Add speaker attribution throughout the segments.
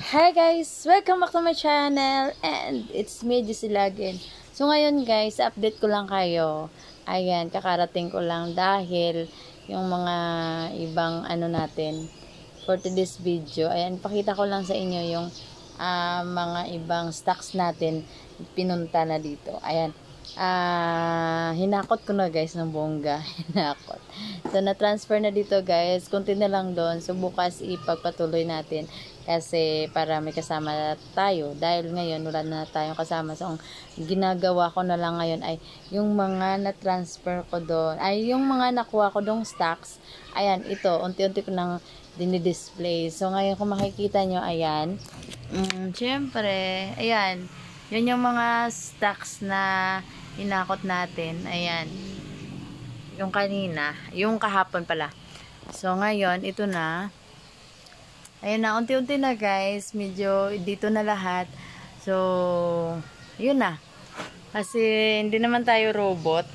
Speaker 1: Hi guys! Welcome back to my channel and it's me, Jusilagin. So ngayon guys, update ko lang kayo. Ayan, kakarating ko lang dahil yung mga ibang natin for today's video. Ayan, pakita ko lang sa inyo yung mga ibang stocks natin pinunta na dito. Ayan, hinakot ko na guys ng bongga. Hinakot. So na-transfer na dito guys. Kunti na lang doon. So bukas ipagpatuloy natin. Kasi para may kasama tayo. Dahil ngayon wala na tayong kasama. So ang ginagawa ko na lang ngayon ay yung mga na-transfer ko doon. Ay yung mga nakuha ko doong stocks. Ayan, ito. Unti-unti ko nang dinidisplay. So ngayon kung makikita nyo, ayan. Syempre, ayan. Yun yung mga stocks na hinakot natin. Ayan. Yung kanina. Yung kahapon pala. So ngayon, ito na. Ayan na, unti-unti na guys. Medyo dito na lahat. So, yun na. Kasi hindi naman tayo robot.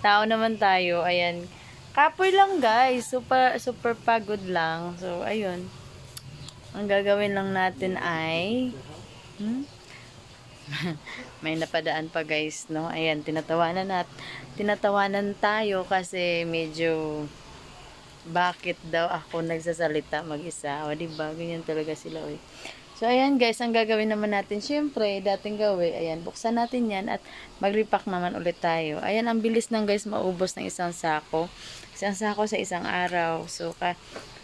Speaker 1: Tao naman tayo. Ayan. Kapoy lang guys. Super pagod lang. So, ayun. Ang gagawin lang natin ay may napadaan pa guys, no? Ayan, tinatawanan tayo kasi medyo bakit daw ako nagsasalita mag-isa? O diba, ganyan talaga sila. Oy. So ayan guys, ang gagawin naman natin, syempre, dating gawin, ayan, buksan natin yan at mag-repack naman ulit tayo. Ayan, ang bilis ng guys maubos ng isang sako. Isang sako sa isang araw. So,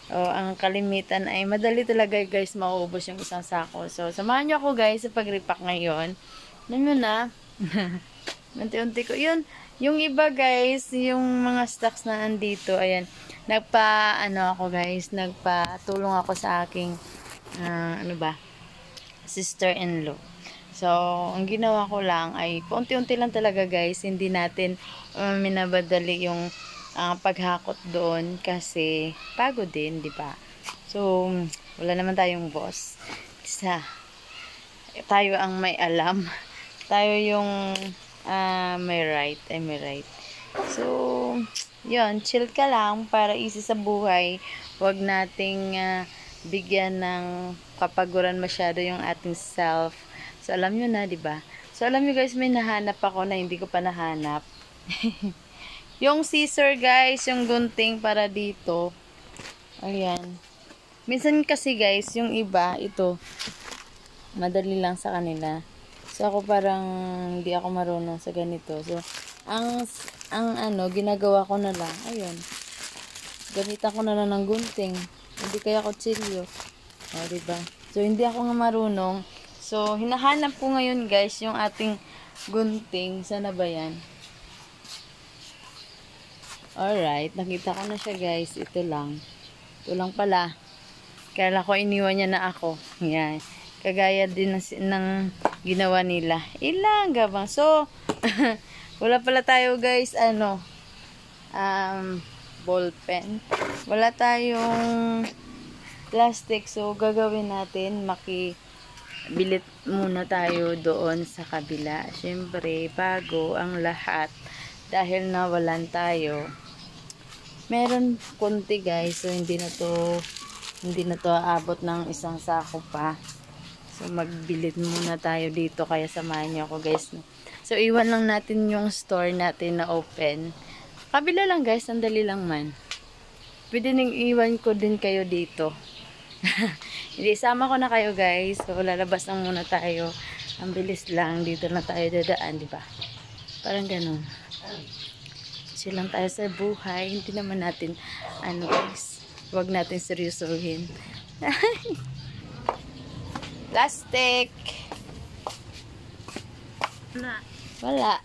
Speaker 1: ang kalimitan ay madali talaga guys maubos yung isang sako. So, samahan nyo ako guys sa pag-repack ngayon. Alam nyo na, unti-unti ko, yun, yung iba guys, yung mga stocks na andito, ayan, nagpatulong ako sa aking, sister-in-law. So, ang ginawa ko lang ay, paunti-unti lang talaga guys, hindi natin minabadali yung paghakot doon kasi pagod din, di ba? So, wala naman tayong boss. Tayo ang may alam. Tayo yung may right. So, yun, chill ka lang para easy sa buhay. Huwag nating bigyan ng kapaguran masyado yung ating self. So, alam nyo na, diba? So, alam nyo guys, may nahanap ako na hindi ko pa nahanap. Yung scissor guys, yung gunting para dito. Ayan. Minsan kasi guys, yung iba, ito, madali lang sa kanila. So, ako parang hindi ako marunong sa ganito. So, ang ginagawa ko na lang, ayun, gamitan ko na lang ng gunting, hindi kaya kutsilyo. O, diba? So, hindi ako nga marunong. So, hinahanap ko ngayon guys, yung ating gunting. Sana ba yan? Alright, nakita ko na siya guys. Ito lang. Ito lang pala. Kaya ko iniwan niya na ako. Yan. Kagaya din ng ginawa nila. Ilang gabang. So, wala pala tayo guys, ball pen. Wala tayong plastic. So, gagawin natin, makibilit muna tayo doon sa kabila. Siyempre, bago ang lahat. Dahil nawalan tayo. Meron konti guys. So, hindi na to aabot ng isang sako pa. So, magbilit muna tayo dito. Kaya samahan niyo ako guys. So, iwan lang natin yung store natin na open. Kabila lang guys. Sandali lang man. Pwede nang iwan ko din kayo dito. Hindi, isama ko na kayo guys. So, lalabas lang muna tayo. Ang bilis lang. Dito na tayo dadaan. Diba? Parang ganun. Silang tayo sa buhay. Hindi naman natin, guys. Huwag natin seryosohin. Plastic. Wala.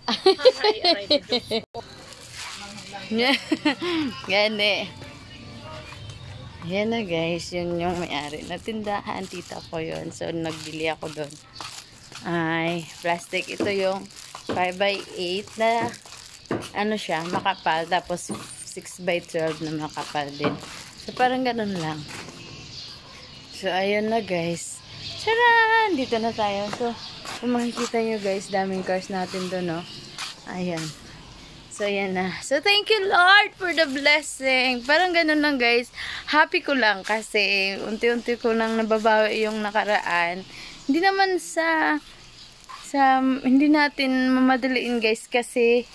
Speaker 1: Gani. Yan na guys. Yun yung may-ari na tindahan. Tita ko yun. So, nagbili ako doon. Ay, plastic. Ito yung 5x8 na siya, makapal. Tapos 6x12 na makapal din. So, parang ganun lang. So, ayun na guys. Charan! Dito na tayo. So, kung makikita nyo guys, daming cars natin doon, no? Ayan. So, ayan na. So, thank you Lord for the blessing. Parang ganun lang guys. happy ko lang kasi unti-unti ko nang nababawi yung nakaraan. Hindi naman hindi natin mamadaliin guys kasi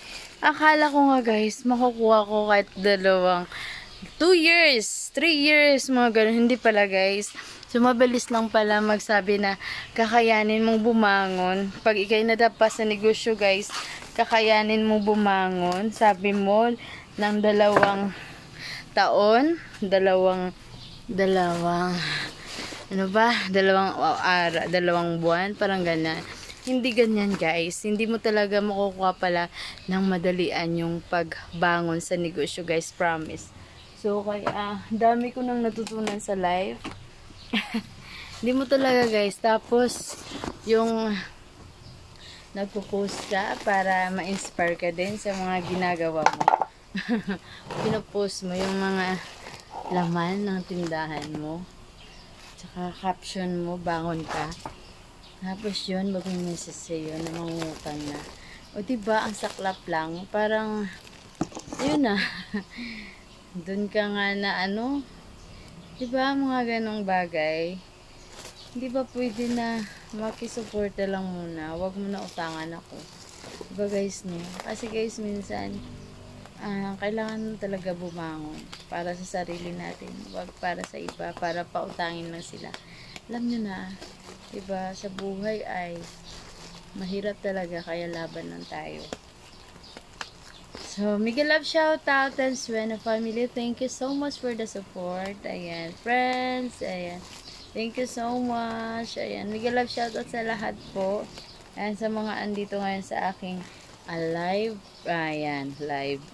Speaker 1: akala ko nga guys makukuha ko kahit 2 years, 3 years, mga ganun. Hindi pala guys. So mabilis lang pala magsabi na kakayanin mong bumangon. Pag ikay nadapa sa negosyo guys, kakayanin mong bumangon. Sabi mo ng 2 taon, dalawang ano ba? 2 buwan, parang ganyan. Hindi ganyan guys. Hindi mo talaga makukuha pala ng madalian yung pagbangon sa negosyo guys. Promise. So kaya dami ko nang natutunan sa life. Hindi mo talaga guys. Tapos yung nagpo-post ka para ma-inspire ka din sa mga ginagawa mo. Pinopost mo yung mga laman ng tindahan mo. Tsaka caption mo, bangon ka. Tapos yun, mag-message sa'yo na mangungutang na. O diba, ang saklap lang. Parang, yun na. Doon ka nga na ano. Diba, mga ganong bagay. Hindi ba pwede na makisuporta lang muna. Huwag mo na utangan ako. Diba guys, no? Kasi guys, minsan, kailangan talaga bumangon para sa sarili natin, wag para sa iba, para pautangin lang sila. Alam nyo na, diba, sa buhay ay mahirap talaga, kaya laban lang tayo. So, mega love shout out and Suena family, thank you so much for the support. Ayan, friends, ayan, thank you so much. Ayan, mega love shout out sa lahat po. Ayan, sa mga andito ngayon sa aking live. Ayan, live.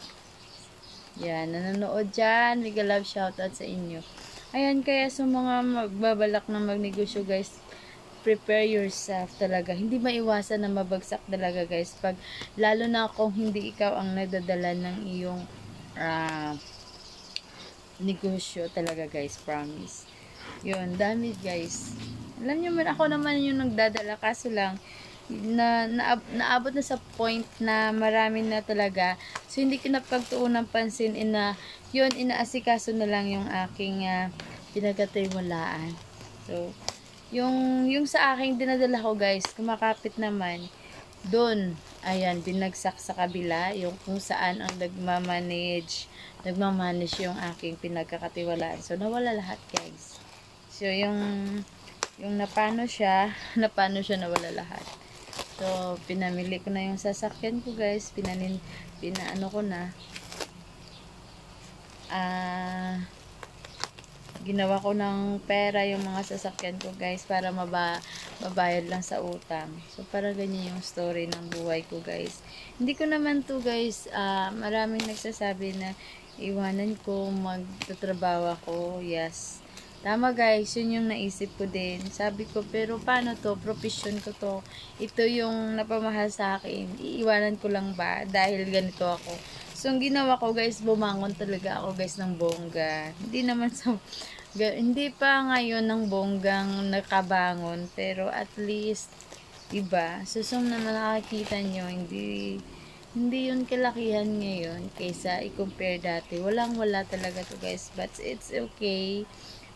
Speaker 1: Yan, nanonood dyan. Mega love shoutout sa inyo. Ayan, kaya sa mga magbabalak na magnegosyo guys, prepare yourself talaga. Hindi maiwasan na mabagsak talaga guys. Pag, lalo na kung hindi ikaw ang nagdadala ng iyong negosyo talaga guys. Promise. Yun, dami guys. Alam nyo man, ako naman yung nagdadala. Kaso lang, naabot na sa point na marami na talaga. So, hindi ko na pagtuon ng pansin yun, inaasikaso na lang yung aking pinagkatiwalaan. So, yung sa aking dinadala ko guys, kumakapit naman, doon, ayan, binagsak sa kabila, yung kung saan ang nagmamanage yung aking pinagkakatiwalaan. So, nawala lahat guys. So, yung napano siya nawala lahat. So, pinamili ko na yung sasakyan ko guys. Pinaano ko na. Ginawa ko ng pera yung mga sasakyan ko guys para mabayad lang sa utang. So, para ganyan yung story ng buhay ko guys. Hindi ko naman to guys, maraming nagsasabi na iwanan ko, magtatrabaho ako. Yes. Tama guys, yun yung naisip ko din. Sabi ko, pero paano to? Profession ko to. Ito yung napamahal sa akin. Iiwanan ko lang ba? Dahil ganito ako. So, ang ginawa ko guys, bumangon talaga ako guys ng bongga. Hindi pa ngayon ng bonggang nakabangon. Pero at least, diba? So, na nakakita nyo, hindi yun kalakihan ngayon kaysa i-compare dati. Wala talaga to guys. But it's okay.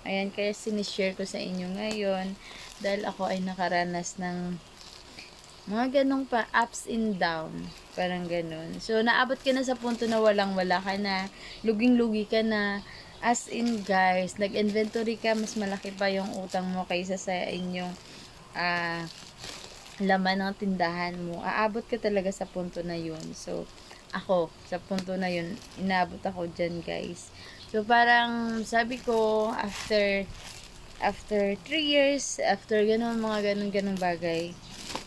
Speaker 1: Ayan, kaya sinishare ko sa inyo ngayon dahil ako ay nakaranas ng mga ganong pa, ups and down. Parang ganon. So, naabot ka na sa punto na walang-wala ka na, luging-lugi ka na. As in, guys, nag-inventory ka, mas malaki pa yung utang mo kaysa sa inyong laman ng tindahan mo. Aabot ka talaga sa punto na yun. So, ako, sa punto na yun, inaabot ako dyan, guys. So, parang sabi ko, after 3 years, after ganun, mga ganun bagay,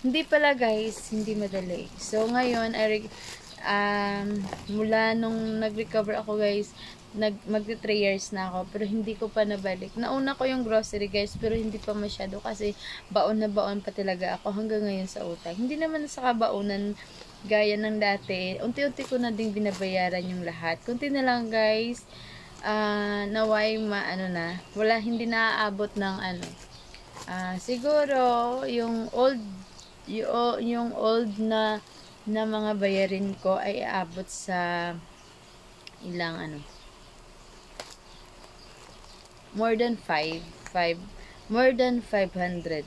Speaker 1: hindi pala guys, hindi madali. So, ngayon, mula nung nag-recover ako guys, magti 3 years na ako, pero hindi ko pa nabalik. Nauna ko yung grocery guys, pero hindi pa masyado kasi baon na baon pa talaga ako hanggang ngayon sa utang. Hindi naman sa kabaunan gaya ng dati. Unti-unti ko na ding binabayaran yung lahat. Kunti na lang guys. Naway hindi naaabot ng siguro yung old na mga bayarin ko ay aabot sa ilang more than 5 more than 500k,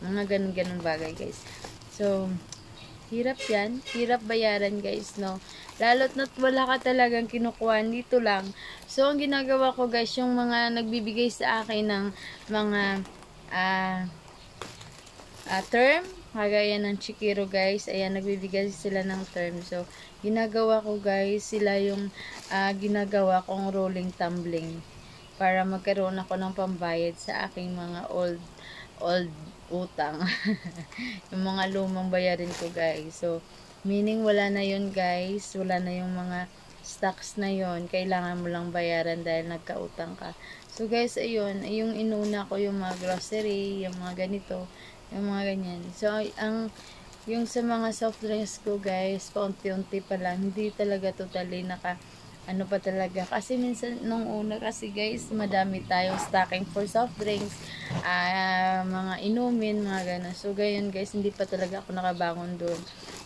Speaker 1: mga ganun bagay guys. So hirap yan, hirap bayaran guys, no, lalo't na't wala ka talagang kinukuha dito lang. So ang ginagawa ko guys, yung mga nagbibigay sa akin ng mga term, kagaya ng Chikiro guys, ayan, nagbibigay sila ng term. So ginagawa ko guys, sila yung ginagawa kong rolling tumbling para magkaroon ako ng pambayad sa aking mga old utang. Yung mga lumang bayarin ko guys. So meaning wala na yun guys, wala na yung mga stocks na yon, kailangan mo lang bayaran dahil nagkautang ka. So guys, ayun, yung inuna ko yung mga grocery, yung mga ganito, yung mga ganyan. So yung sa mga soft drinks ko guys, paunti-unti pa lang, hindi talaga totally ano pa talaga, kasi minsan nung una kasi guys, madami tayong stocking for soft drinks, mga inumin, mga gano'n. So gayon guys, hindi pa talaga ako nakabangon doon.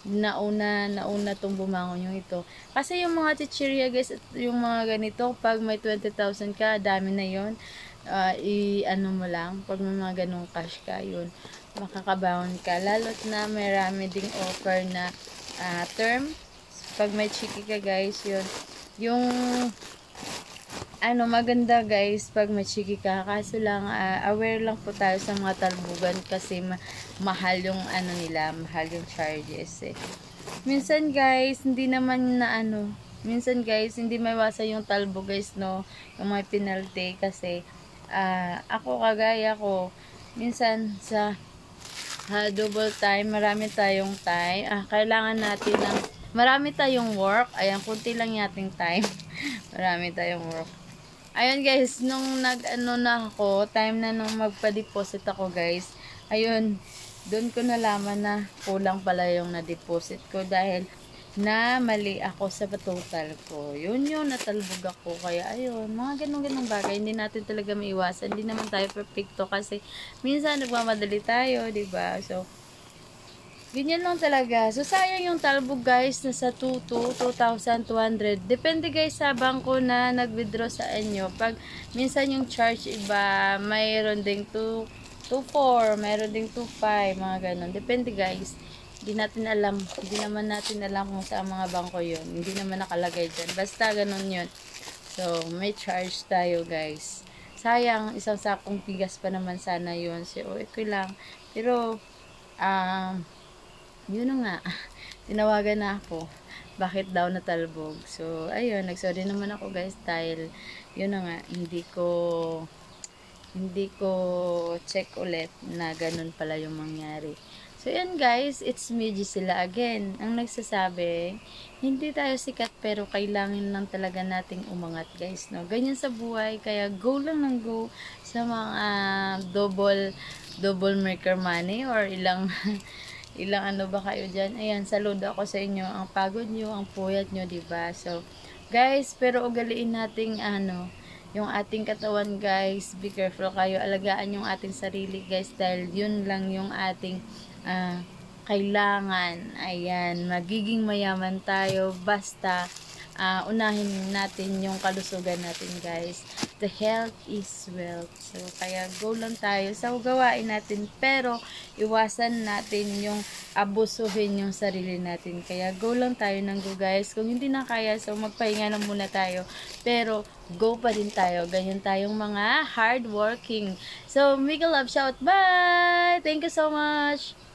Speaker 1: Nauna tong bumangon yung ito. Kasi yung mga chichirya guys, yung mga ganito, pag may 20,000 ka, dami na yon. Ano mo lang, pag may mga ganong cash ka, yun, makakabangon ka. Lalo't na marami ding offer na term. Pag may chiki ka guys, yun, yung maganda guys pag may chiki ka, kaso lang aware lang po tayo sa mga talbugan kasi mahal yung nila, mahal yung charges minsan guys, hindi naman minsan guys, hindi maiwasan yung talbo guys, no, yung may penalty kasi ako, kagaya ko, minsan sa double time, marami tayong time, kailangan natin marami tayong work. Ayan, kunti lang yating time. Marami tayong work. Ayun guys, nung na ako, time na nung magpa-deposit ako guys. Ayun, doon ko nalaman na kulang pala yung na-deposit ko dahil na mali ako sa total ko. Yun natalbog ako. Kaya ayun, mga ganun bagay. Hindi natin talaga maiwasan. Hindi naman tayo perfecto kasi minsan nagmamadali tayo, 'di ba? So ganyan lang talaga. So, sayang yung talbog guys, nasa 2,200. Depende guys sa bangko na nag-withdraw sa inyo. Pag minsan yung charge iba, mayroon ding 2,4, mayroon ding 2,5, mga ganun. Depende guys. Hindi naman natin alam kung sa mga bangko yun. Hindi naman nakalagay dyan. Basta ganun yun. So, may charge tayo guys. Sayang, isang sakong bigas pa naman sana yun. So, okay lang. Pero, yun na nga, tinawagan na ako, bakit daw natalbog. So ayun, nagsorry naman ako guys dahil yun na nga, hindi ko check ulit na ganun pala yung mangyari. So yun guys, it's me Gisela again, ang nagsasabi, hindi tayo sikat pero kailangan lang talaga nating umangat guys, no? Ganyan sa buhay, kaya go lang ng go sa mga double maker money or ilang ilang ba kayo dyan. Ayan, saludo ako sa inyo. Ang pagod nyo, ang puyat nyo, diba? So, guys, pero ugaliin nating yung ating katawan, guys. Be careful kayo. Alagaan yung ating sarili, guys. Dahil yun lang yung ating kailangan. Ayan, magiging mayaman tayo. Basta, unahin natin yung kalusugan natin, guys. The health is wealth. So, kaya go lang tayo sa gawain natin. Pero, iwasan natin yung abusuhin yung sarili natin. Kaya, go lang tayo ng go, guys. Kung hindi na kaya, so magpahinga na muna tayo. Pero, go pa din tayo. Ganyan tayong mga hardworking. So, make a love shout. Bye! Thank you so much!